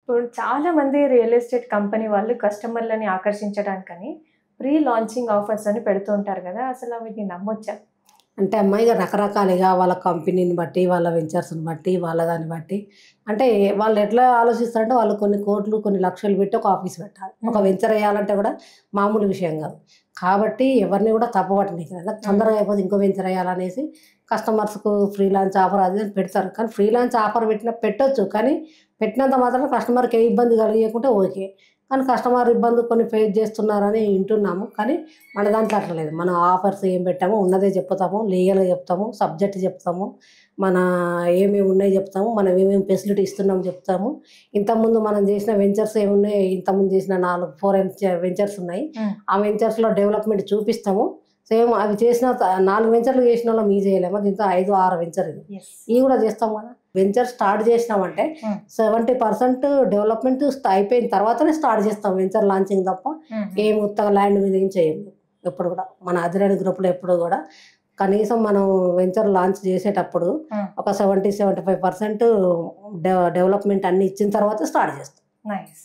ఇప్పుడు చాలా మంది రియల్ ఎస్టేట్ కంపెనీ వాళ్ళు కస్టమర్లని ఆకర్షించడానికని ప్రీ లాంచింగ్ ఆఫర్స్ అని పెడుతూ ఉంటారు కదా! అసలు వీటిని నమ్మొచ్చా? అంటే అమ్మాయిగా రకరకాలుగా వాళ్ళ కంపెనీని బట్టి, వాళ్ళ వెంచర్స్‌ని బట్టి, వాళ్ళ దాన్ని బట్టి అంటే వాళ్ళు ఎట్లా ఆలోచిస్తారంటే వాళ్ళు కొన్ని కోట్లు, కొన్ని లక్షలు పెట్టి ఒక ఆఫీస్ పెట్టాలి. ఒక హ్మ్. వెంచర్ ఎయ్యాలంటే కూడా మామూలు విషయం కాదు. కాబట్టి ఎవరిని కూడా తప్పుపట్టనీకి రాదు. హ్మ్. తొందరగా అయిపోతే ఇంకో వెంచర్ ఎయ్యాలనేసి కస్టమర్స్‌కు ఫ్రీలాన్స్ ఆఫర్ అది ఇది పెడతారు. కానీ ఫ్రీలాన్స్ ఆఫర్ పెట్టొచ్చు. కానీ పెట్టినంత మాత్రాన కస్టమర్‌కి ఏ ఇబ్బంది కలిగియకుంటే ఓకే. కానీ కస్టమర్ ఇబ్బంది కొన్ని ఫేస్ చేస్తున్నారని వింటున్నాము. కానీ మన దాంట్లో అట్లా లేదు. మనం ఆఫర్స్ ఏం పెట్టామో ఉన్నదే చెప్తాము. లీగల్‌గా చెప్తాము. సబ్జెక్ట్ చెప్తాము. మన ఏమేమి ఉన్నాయో చెప్తాము. మనం ఏమేమి ఫెసిలిటీ ఇస్తున్నామో చెప్తాము. ఇంతకుముందు మనం చేసిన వెంచర్స్ ఏమున్నాయి, ఇంతకుముందు చేసిన 4 వెంచర్స్ ఉన్నాయి. హ్మ్. ఆ వెంచర్స్‌లో డెవలప్‌మెంట్ చూపిస్తాము. సేమ్ అవి చేసిన 4 వెంచర్లు చేసినోళ్ళం ఇవి చేయలేమా? దీంతో 5, 6 వెంచర్ ఇది. యెస్. ఇవి కూడా చేస్తాం కదా! వెంచర్ స్టార్ట్ చేసినామంటే హ్మ్. 70% డెవలప్‌మెంట్ అయిపోయిన తర్వాతనే స్టార్ట్ చేస్తాం వెంచర్ లాంచింగ్ తప్ప హుహు. ఏం ఉత్తగా ల్యాండ్ మీద ఏం చేయము. ఎప్పుడు కూడా. మన అదిరేణి గ్రూప్‌లో ఎప్పుడు కూడా కనీసం మనం వెంచర్ లాంచ్ చేసేటప్పుడు హ్మ్. ఒక 75% డెవలప్‌మెంట్ అన్నీ ఇచ్చిన తర్వాత స్టార్ట్ చేస్తాం. నైస్.